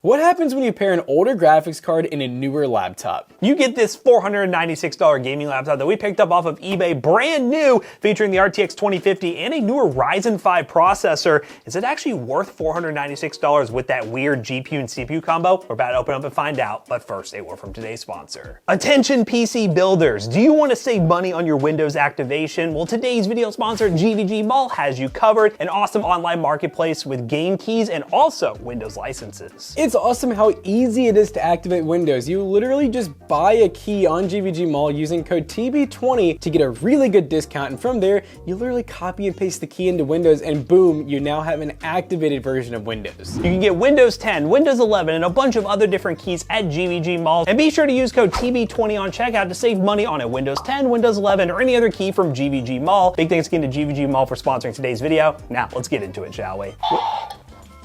What happens when you pair an older graphics card in a newer laptop? You get this $496 gaming laptop that we picked up off of eBay, brand new, featuring the RTX 2050 and a newer Ryzen 5 processor. Is it actually worth $496 with that weird GPU and CPU combo? We're about to open up and find out, but first, a word from today's sponsor. Attention PC builders, do you want to save money on your Windows activation? Well, today's video sponsor, GVG Mall, has you covered, an awesome online marketplace with game keys and also Windows licenses. It's awesome how easy it is to activate Windows. You literally just buy a key on GVG Mall using code TB20 to get a really good discount, and from there, you literally copy and paste the key into Windows, and boom, you now have an activated version of Windows. You can get Windows 10, Windows 11, and a bunch of other different keys at GVG Mall, and be sure to use code TB20 on checkout to save money on a Windows 10, Windows 11, or any other key from GVG Mall. Big thanks again to GVG Mall for sponsoring today's video. Now, let's get into it, shall we?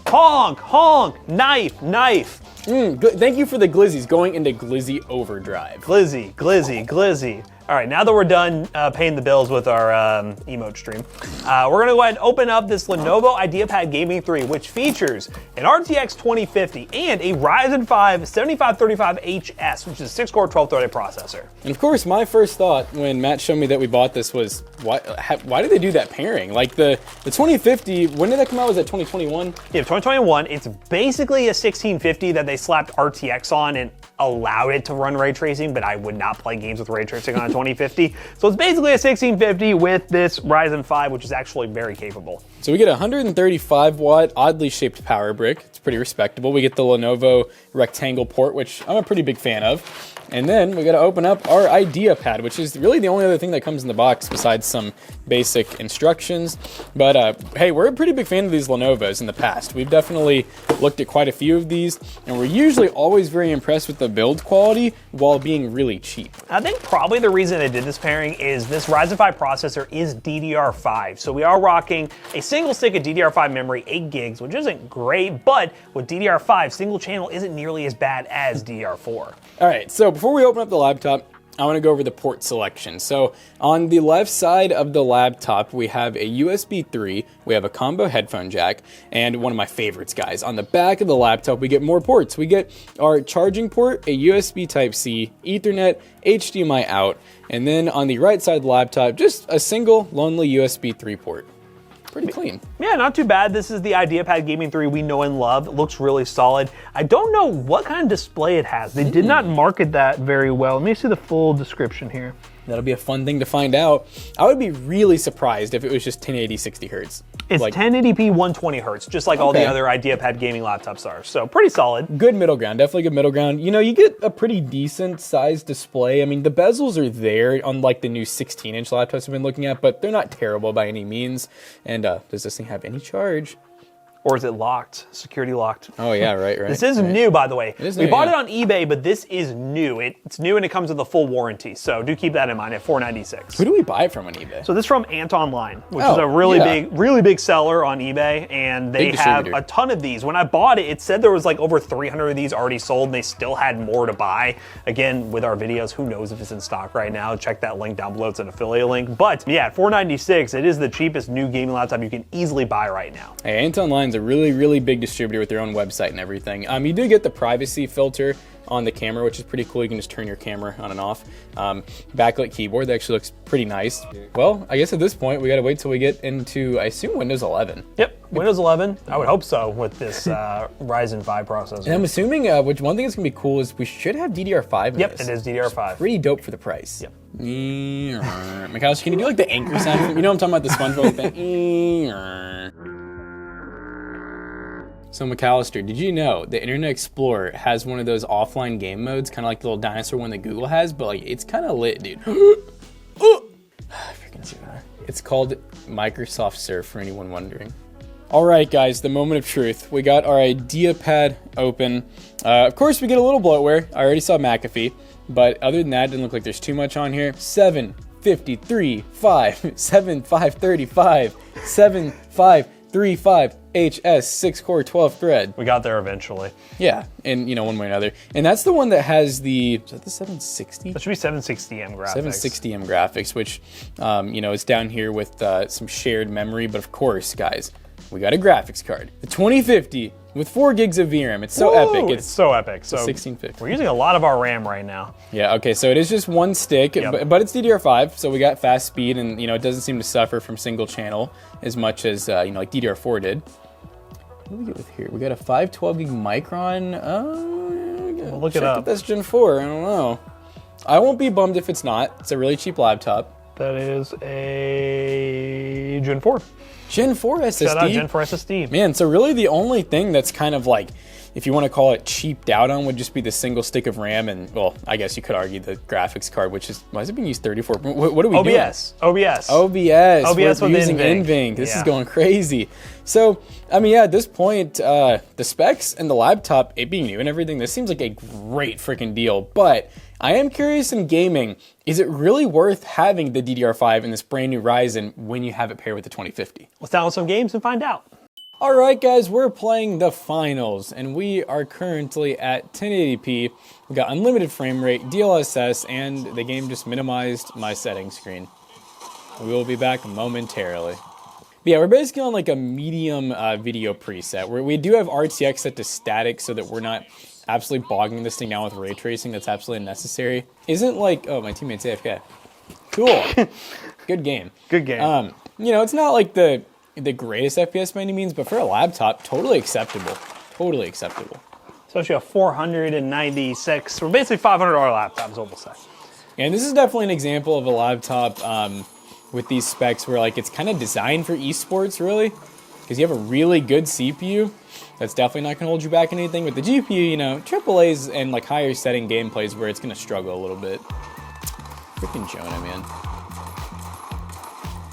Honk, honk, knife, knife. Thank you for the glizzies, going into glizzy overdrive. Glizzy, glizzy, glizzy. All right, now that we're done paying the bills with our emote stream, we're gonna go ahead and open up this Lenovo IdeaPad Gaming 3, which features an RTX 2050 and a Ryzen 5 7535HS, which is a 6-core 12-threaded processor. And of course, my first thought when Matt showed me that we bought this was, why did they do that pairing? Like the 2050, when did that come out? Was that 2021? Yeah, 2021. It's basically a 1650 that they slapped RTX on and allowed it to run ray tracing, but I would not play games with ray tracing on a 2050. So it's basically a 1650 with this Ryzen 5, which is actually very capable. So we get a 135 watt, oddly shaped power brick. It's pretty respectable. We get the Lenovo rectangle port, which I'm a pretty big fan of. And then we gotta open up our IdeaPad, which is really the only other thing that comes in the box besides some basic instructions. But hey, we're a pretty big fan of these Lenovos in the past. We've definitely looked at quite a few of these, and we're usually always very impressed with the build quality while being really cheap. I think probably the reason they did this pairing is this Ryzen 5 processor is DDR5. So we are rocking a single stick of DDR5 memory, 8 gigs, which isn't great, but with DDR5, single channel isn't nearly as bad as DDR4. All right, so before we open up the laptop, I want to go over the port selection. So on the left side of the laptop, we have a USB 3, we have a combo headphone jack, and one of my favorites, guys, on the back of the laptop, we get more ports. We get our charging port, a USB Type-C, Ethernet, HDMI out, and then on the right side of the laptop, just a single lonely USB 3 port. Pretty clean. Yeah, not too bad. This is the IdeaPad Gaming 3 we know and love. It looks really solid. I don't know what kind of display it has. They did not market that very well. Let me see the full description here. That'll be a fun thing to find out. I would be really surprised if it was just 1080 60 hertz. It's like 1080p 120 hertz, just like all the other IdeaPad gaming laptops are. So pretty solid. Good middle ground, definitely good middle ground. You know, you get a pretty decent sized display. I mean, the bezels are there, unlike the new 16-inch laptops I've been looking at, but they're not terrible by any means. And does this thing have any charge? Or is it locked? Security locked. Oh yeah, right. This is new, by the way. It is we new, bought it on eBay, but this is new. It's new and it comes with a full warranty. So do keep that in mind at $496. Who do we buy it from on eBay? So this is from Ant Online, which is a really big seller on eBay, and they have a ton of these. When I bought it, it said there was like over 300 of these already sold, and they still had more to buy. Again, with our videos, who knows if it's in stock right now? Check that link down below. It's an affiliate link. But yeah, at $496, it is the cheapest new gaming laptop you can easily buy right now. Hey, Ant Online's a really big distributor with their own website and everything. You do get the privacy filter on the camera, which is pretty cool. You can just turn your camera on and off. Backlit keyboard, that actually looks pretty nice. Well, I guess at this point, we gotta wait till we get into, I assume, Windows 11. Yep, Windows 11. I would hope so with this Ryzen 5 processor. And I'm assuming, which one thing that's gonna be cool is we should have DDR5 in Yep, this. it is DDR5. It's pretty dope for the price. Yep. McAllister, can you do like the anchor sound? You know what I'm talking about, the SpongeBob thing? So McAllister, did you know the Internet Explorer has one of those offline game modes, kind of like the little dinosaur one that Google has, but like it's kind of lit, dude. It's called Microsoft Surf, for anyone wondering. All right, guys, the moment of truth. We got our IdeaPad open. Of course, we get a little bloatware. I already saw McAfee, but other than that, it doesn't look like there's too much on here. 753, 5, 7535, 7535. HS 6-core 12 thread. We got there eventually. Yeah, and you know, one way or another. And that's the one that has the, is that the 760? That should be 760M graphics. 760M graphics, which, you know, is down here with some shared memory. But of course, guys, we got a graphics card. The 2050 with 4 gigs of VRAM. It's so epic. It's so epic. So 1650. we're using a lot of our RAM right now. Yeah, okay, so it is just one stick, Yep. but it's DDR5, so we got fast speed, and it doesn't seem to suffer from single channel as much as like DDR4 did. What do we get with here? We got a 512 gig Micron. We'll look it check up. if that's Gen 4. I don't know. I won't be bummed if it's not. It's a really cheap laptop. That is a Gen 4. Gen 4 SSD. Shout out Gen 4 SSD. Man, so really the only thing that's kind of like, if you want to call it cheaped out on, would just be the single stick of RAM, and well, I guess you could argue the graphics card, which is, why is it being used 34? What are we doing? OBS. OBS. OBS We're with using NVENC. NVENC. This Yeah. is going crazy. So, I mean, yeah, at this point, the specs and the laptop, it being new and everything, this seems like a great freaking deal. But I am curious in gaming, is it really worth having the DDR5 and this brand new Ryzen when you have it paired with the 2050? Let's download some games and find out. All right, guys, we're playing the finals, and we are currently at 1080p. We got unlimited frame rate, DLSS, and the game just minimized my settings screen. We will be back momentarily. But yeah, we're basically on like a medium video preset. We do have RTX set to static so that we're not absolutely bogging this thing down with ray tracing. That's absolutely unnecessary. Isn't like, oh, my teammate's AFK. Cool. Good game. Good game. It's not like the greatest FPS by any means, but for a laptop, totally acceptable. Totally acceptable. Especially a 496, or basically $500 laptop is what we'll say. And this is definitely an example of a laptop with these specs where like it's kind of designed for esports, really, because you have a really good CPU. That's definitely not going to hold you back in anything. With the GPU, AAA's and like higher setting gameplays where it's going to struggle a little bit. Freaking Jonah, man.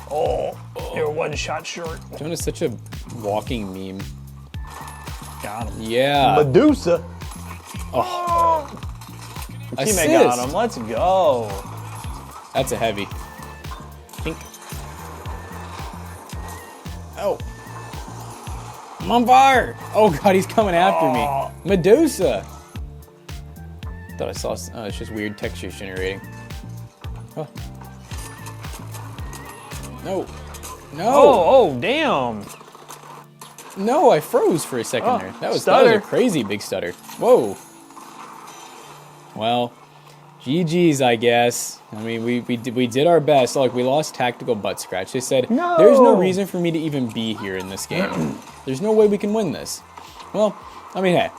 Oh, you're one shot short. Jonah's such a walking meme. Got him. Yeah. Medusa. Oh. Teammate got him. Let's go. That's a heavy. Pink. Oh. I'm on fire. Oh god, he's coming after me. Medusa. Thought I saw. Oh, it's just weird texture generating. Oh. No. No. Oh, damn. No, I froze for a second there. That was a crazy big stutter. Whoa. Well, GG's, I guess. I mean, we did our best. Like, we lost tactical butt scratch. They said, No. There's no reason for me to even be here in this game. There's no way we can win this. Well, I mean, hey,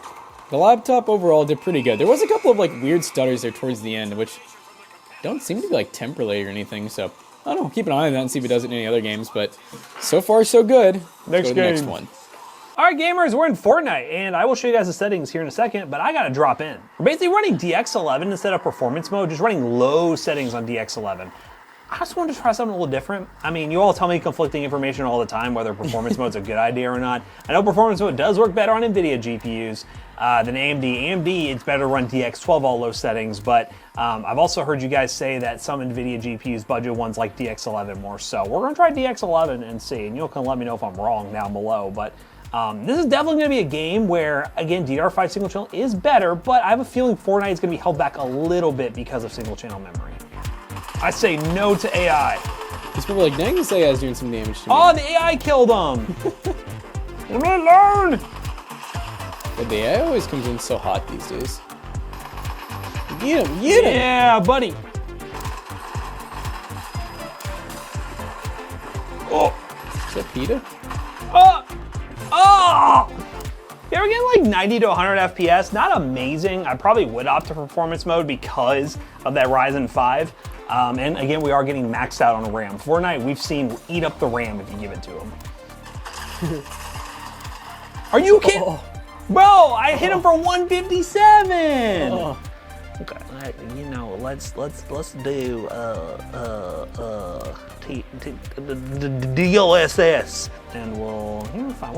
the laptop overall did pretty good. There was a couple of, like, weird stutters there towards the end, which don't seem to be, like, temp-related or anything, so I don't know. Keep an eye on that and see if it does it in any other games, but so far, so good. Let's go to the next one. All right, gamers, we're in Fortnite, and I will show you guys the settings here in a second, but I gotta drop in. We're basically running DX11 instead of performance mode, just running low settings on DX11. I just wanted to try something a little different. I mean, you all tell me conflicting information all the time, whether performance mode's a good idea or not. I know performance mode does work better on NVIDIA GPUs than AMD. AMD, it's better to run DX12 all low settings, but I've also heard you guys say that some NVIDIA GPUs budget ones like DX11 more so. We're gonna try DX11 and see, and you can let me know if I'm wrong down below, but this is definitely going to be a game where, again, DDR5 single channel is better, but I have a feeling Fortnite is going to be held back a little bit because of single channel memory. I say no to AI. These people are like, dang, this AI is doing some damage to me. Oh, the AI killed him. I'm gonna learn. But the AI always comes in so hot these days. Get him, get him. Yeah, buddy. Oh. Is that PETA? Oh. Oh! Yeah, we're getting like 90 to 100 FPS. Not amazing. I probably would opt to performance mode because of that Ryzen 5. And again, we are getting maxed out on RAM. Fortnite, we've seen will eat up the RAM if you give it to him. Are you kidding? Oh. Bro, I hit him for 157. Oh. Okay, let's do DLSS, and we'll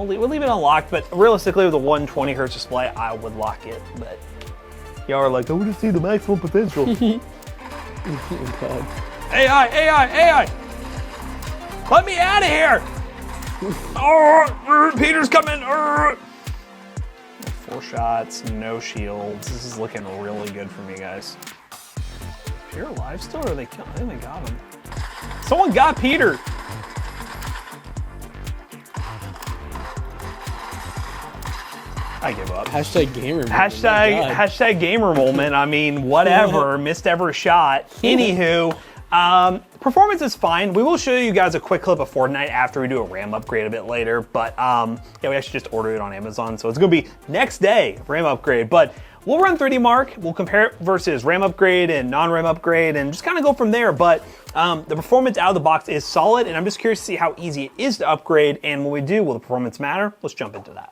leave it unlocked. But realistically, with a 120 hertz display, I would lock it. But y'all are like, I want to see the maximum potential. AI! Let me out of here! Oh, Peter's coming! 4 shots, no shields. This is looking really good for me, guys. Peter alive still, or are they killing? I think they got him. Someone got Peter. I give up. Hashtag gamer. moment, my Hashtag, God. hashtag gamer moment. I mean, whatever. Missed every shot. Anywho, performance is fine. We will show you guys a quick clip of Fortnite after we do a RAM upgrade a bit later. But yeah, we actually just ordered it on Amazon, so it's gonna be next day RAM upgrade. But we'll run 3D Mark. We'll compare it versus RAM upgrade and non-RAM upgrade, and just kind of go from there. But the performance out of the box is solid, and I'm just curious to see how easy it is to upgrade. And when we do, will the performance matter? Let's jump into that.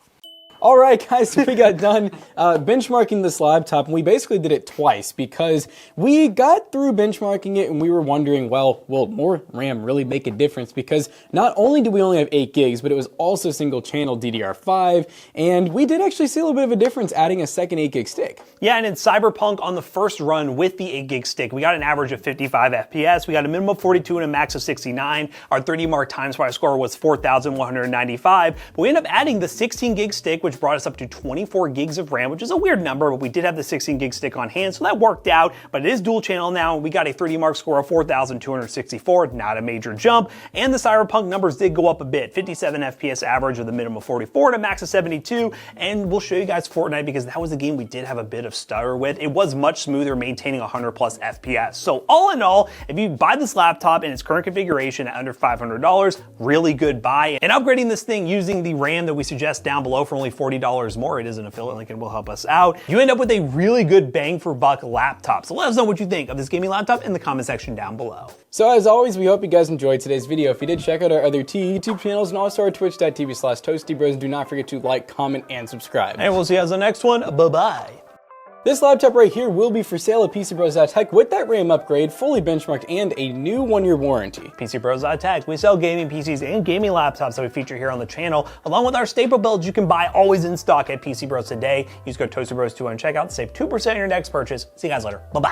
All right, guys, we got done benchmarking this laptop, and we basically did it twice because we got through benchmarking it and we were wondering, well, will more RAM really make a difference? Because not only do we only have 8 gigs, but it was also single channel DDR5, and we did actually see a little bit of a difference adding a second 8 gig stick. Yeah, and in Cyberpunk on the first run with the 8 gig stick, we got an average of 55 FPS. We got a minimum of 42 and a max of 69. Our 3D Mark times by score was 4,195. But we ended up adding the 16 gig stick, which brought us up to 24 gigs of RAM, which is a weird number, but we did have the 16 gig stick on hand, so that worked out. But it is dual channel now, and we got a 3D Mark score of 4,264, not a major jump. And the Cyberpunk numbers did go up a bit, 57 FPS average with a minimum of 44 and a max of 72. And we'll show you guys Fortnite because that was the game we did have a bit of stutter with. It was much smoother maintaining 100 plus FPS. So all in all, if you buy this laptop in its current configuration at under $500, really good buy. And upgrading this thing using the RAM that we suggest down below for only $40 more, it is an affiliate link and will help us out. You end up with a really good bang for buck laptop. So let us know what you think of this gaming laptop in the comment section down below. So as always, we hope you guys enjoyed today's video. If you did, check out our other two YouTube channels and also our twitch.tv/ToastyBros. Do not forget to like, comment, and subscribe. And we'll see you guys on the next one. Bye-bye. This laptop right here will be for sale at PCBros.tech with that RAM upgrade, fully benchmarked, and a new 1-year warranty. PCBros.tech. We sell gaming PCs and gaming laptops that we feature here on the channel, along with our staple builds you can buy always in stock at PC Bros today. Use code ToastyBros2 on checkout to save 2% on your next purchase. See you guys later. Bye-bye.